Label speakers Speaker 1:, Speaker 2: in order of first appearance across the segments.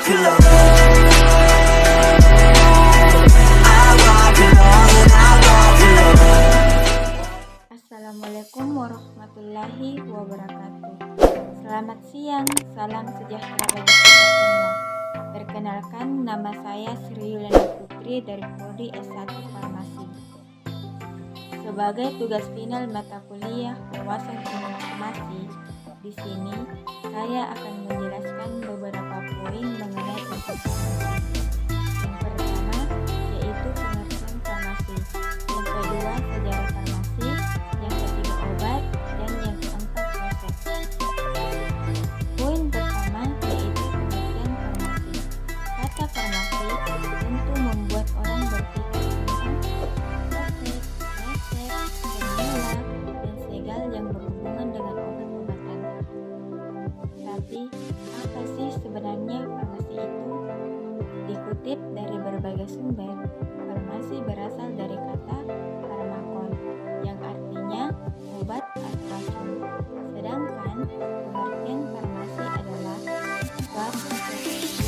Speaker 1: alone. I walk alone and I walk alone.
Speaker 2: Assalamualaikum warahmatullahi wabarakatuh. Selamat siang, salam sejahtera bagi kita semua. Perkenalkan, nama saya Sri Yuliana Putri dari Prodi S1 Farmasi. Sebagai tugas final mata kuliah wawasan umum farmasi, di sini saya akan menjelaskan beberapa poin mengenai tentang farmasi. Yang pertama yaitu pengertian farmasi, yang kedua sejarah farmasi, yang ketiga obat, dan yang keempat resep. Poin pertama yaitu pengertian farmasi. Kata farmasi tentu membuat orang berpikir tentang resep, formula, dan segala yang berhubungan dengan obat-obatan. Tapi apa sih sebenarnya farmasi itu? Dikutip dari berbagai sumber, farmasi berasal dari kata farmakon, yang artinya obat atau racun. Sedangkan pengertian farmasi adalah suatu profesi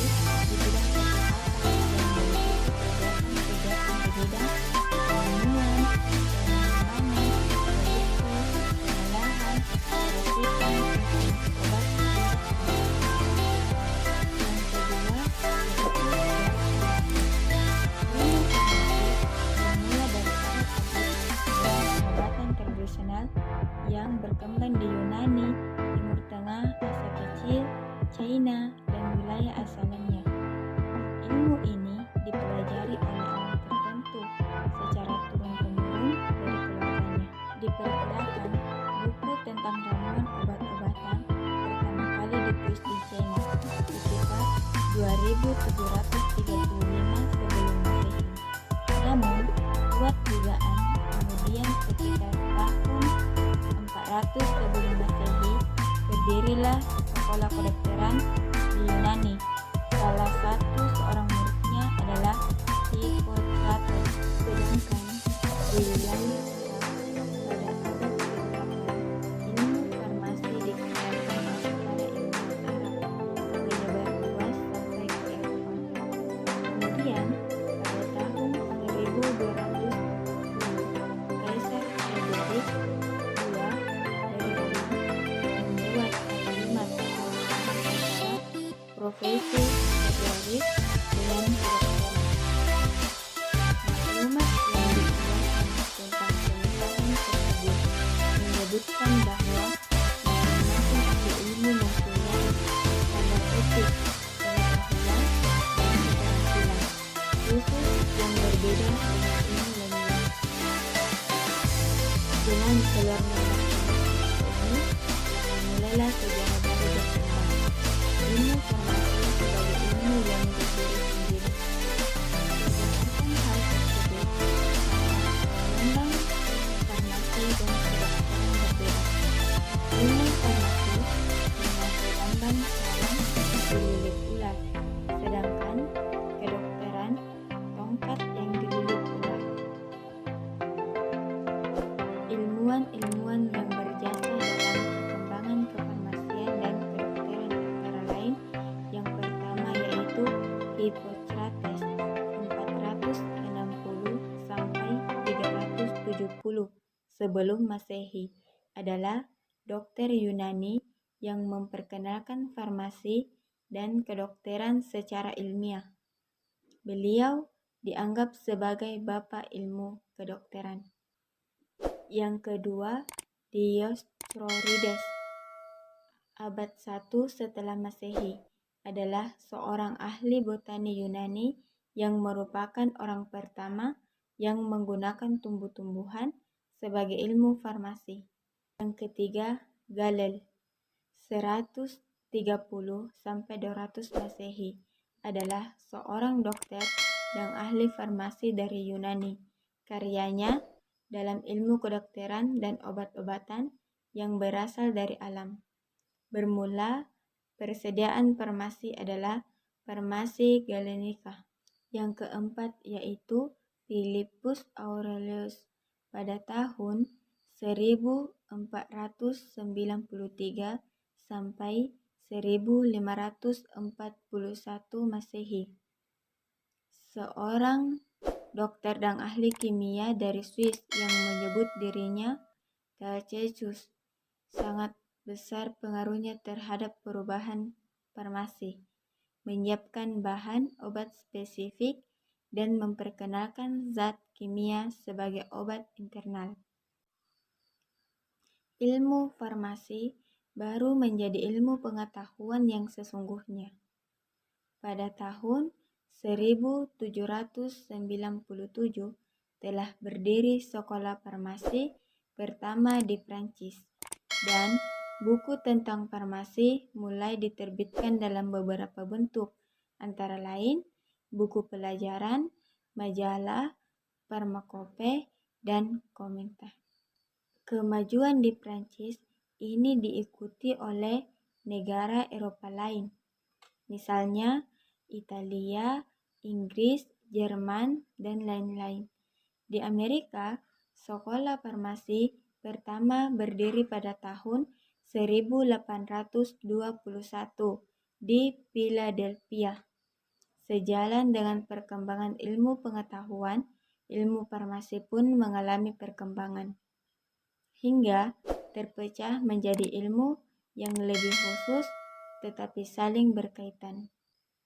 Speaker 2: di bidang kesehatan yang meliputi kegiatan-kegiatan di bidang penemuan, pengembangan, produksi, pengolahan, perakitan, obat. Yang kedua yaitu bermula dari pengobatan tradisional yang berkembang di Yunani, Timur Tengah, Asia Kecil, China, dan wilayah asalnya. Ilmu ini dipelajari oleh orang tertentu secara turun-temurun dari keluarganya. Diperkirakan buku tentang ramuan obat-obatan pertama kali ditulis di China sekitar 2735 sebelum Masehi. Namun, buat dugaan, kemudian sekitar tahun 400 sebelum Masehi berdirilah sekolah kedokteran di Yunani. Salah satu seorang muridnya adalah Hippocrates. Sedangkan di wilayah Arab pada abad ke-8 ilmu farmasi dikembangkan oleh para ilmuwan Arab menyebar luas sampai ke Eropa. Kemudian pada tahun 1210 Kaisar Frederick II dari Roma membuat kalimat antara profesi federis dengan kedokteran. Maklumat yang dikeluarkan tentang pemerintahan tersebut menyebutkan bahwa masing-masing ahli ilmu mempunyai standar etik, pengetahuan, dan keterampilan khusus yang berbeda dengan ilmu lainnya. Dengan keluarnya ini, mulailah sejarah baru berkembang. Ilmu farmasi sebagai ilmu yang berdiri sendiri. Berdasarkan hal tersebut, gelombang farmasi dan kedokteran berbeda. Ilmu farmasi menghasilkan sarang dililit ular, sedangkan kedokteran tongkat yang dililit ular. Ilmuwan-ilmuwan yang berjasa dalam perkembangan kefarmasian dan kedokteran antara lain yang pertama yaitu Hippocrates 460 sampai 370 sebelum Masehi adalah dokter Yunani yang memperkenalkan farmasi dan kedokteran secara ilmiah. Beliau dianggap sebagai bapak ilmu kedokteran. Yang kedua, Dioscorides abad 1 setelah Masehi adalah seorang ahli botani Yunani yang merupakan orang pertama yang menggunakan tumbuh-tumbuhan sebagai ilmu farmasi. Yang ketiga, Galel 130 sampai 200 Masehi adalah seorang dokter dan ahli farmasi dari Yunani. Karyanya dalam ilmu kedokteran dan obat-obatan yang berasal dari alam. Bermula, persediaan farmasi adalah farmasi Galenica. Yang keempat yaitu Philippus Aurelius pada tahun 1493 sampai 1541 Masehi. Seorang dokter dan ahli kimia dari Swiss yang menyebut dirinya Celsius sangat besar pengaruhnya terhadap perubahan farmasi, menyiapkan bahan obat spesifik, dan memperkenalkan zat kimia sebagai obat internal. Ilmu farmasi baru menjadi ilmu pengetahuan yang sesungguhnya pada tahun 1797 telah berdiri sekolah farmasi pertama di Prancis, dan buku tentang farmasi mulai diterbitkan dalam beberapa bentuk, antara lain buku pelajaran, majalah, farmakope, dan komentar. Kemajuan di Prancis ini diikuti oleh negara Eropa lain, misalnya Italia, Inggris, Jerman, dan lain-lain. Di Amerika, sekolah farmasi pertama berdiri pada tahun 1821 di Philadelphia. Sejalan dengan perkembangan ilmu pengetahuan, ilmu farmasi pun mengalami perkembangan, hingga terpecah menjadi ilmu yang lebih khusus tetapi saling berkaitan.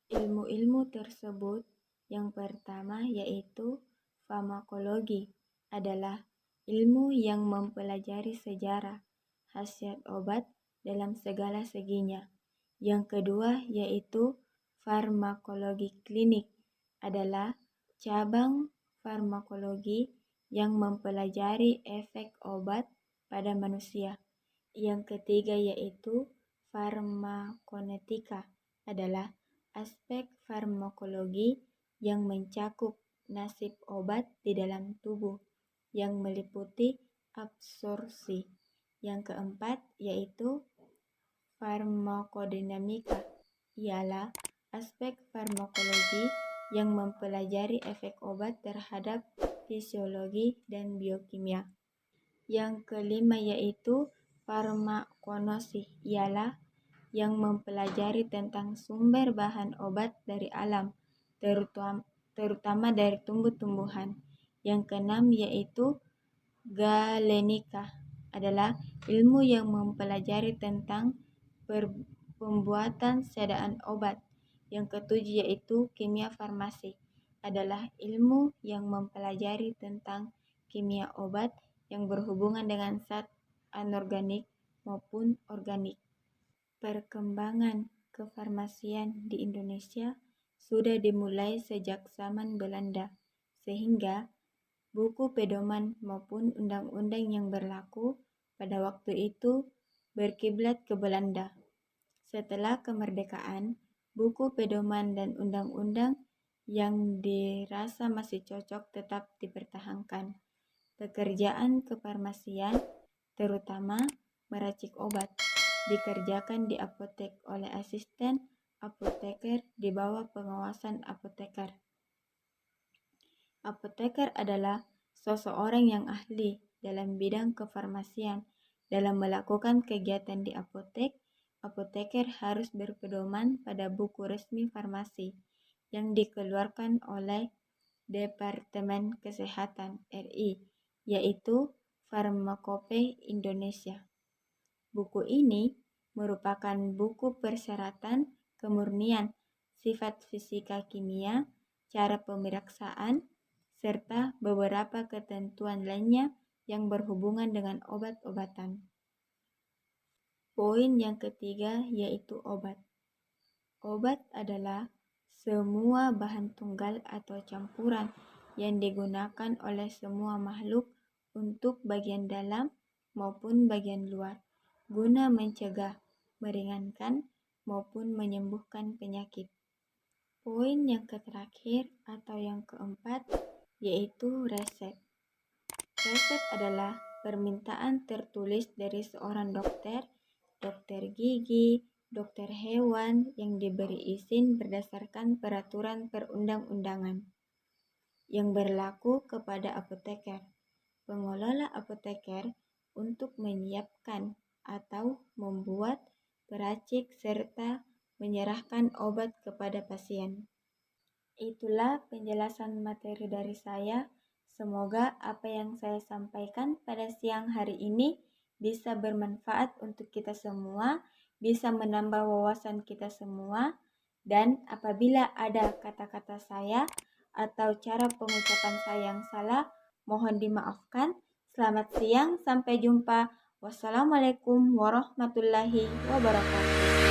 Speaker 2: Ilmu-ilmu tersebut yang pertama yaitu farmakologi, adalah ilmu yang mempelajari sejarah khasiat obat dalam segala seginya. Yang kedua yaitu farmakologi klinik, adalah cabang farmakologi yang mempelajari efek obat pada manusia. Yang ketiga yaitu farmakonetika, adalah aspek farmakologi yang mencakup nasib obat di dalam tubuh, yang meliputi absorpsi. Yang keempat yaitu farmakodinamika, ialah aspek farmakologi yang mempelajari efek obat terhadap fisiologi dan biokimia. Yang kelima yaitu farmakonosi, ialah yang mempelajari tentang sumber bahan obat dari alam, terutama dari tumbuh-tumbuhan. Yang keenam yaitu galenika, adalah ilmu yang mempelajari tentang pembuatan sedaan obat. Yang ketujuh yaitu kimia farmasi, adalah ilmu yang mempelajari tentang kimia obat yang berhubungan dengan zat anorganik maupun organik. Perkembangan kefarmasian di Indonesia sudah dimulai sejak zaman Belanda, sehingga buku pedoman maupun undang-undang yang berlaku pada waktu itu berkiblat ke Belanda. Setelah kemerdekaan, buku pedoman dan undang-undang yang dirasa masih cocok tetap dipertahankan. Pekerjaan kefarmasian, terutama meracik obat, dikerjakan di apotek oleh asisten apoteker di bawah pengawasan apoteker. Apoteker adalah seseorang yang ahli dalam bidang kefarmasian. Dalam melakukan kegiatan di apotek, apoteker harus berpedoman pada buku resmi farmasi yang dikeluarkan oleh Departemen Kesehatan RI, yaitu Farmakope Indonesia. Buku ini merupakan buku persyaratan kemurnian, sifat fisika kimia, cara pemeriksaan, serta beberapa ketentuan lainnya yang berhubungan dengan obat-obatan. Poin yang ketiga yaitu obat. Obat adalah semua bahan tunggal atau campuran yang digunakan oleh semua makhluk untuk bagian dalam maupun bagian luar, guna mencegah, meringankan, maupun menyembuhkan penyakit. Poin yang terakhir atau yang keempat yaitu resep. Resep adalah permintaan tertulis dari seorang dokter, dokter gigi, dokter hewan yang diberi izin berdasarkan peraturan perundang-undangan yang berlaku kepada apoteker. Pengelola apoteker untuk menyiapkan atau membuat peracik, serta menyerahkan obat kepada pasien. Itulah penjelasan materi dari saya. Semoga apa yang saya sampaikan pada siang hari ini bisa bermanfaat untuk kita semua, bisa menambah wawasan kita semua, dan apabila ada kata-kata saya atau cara pengucapan saya yang salah, mohon dimaafkan. Selamat siang, sampai jumpa. Wassalamualaikum warahmatullahi wabarakatuh.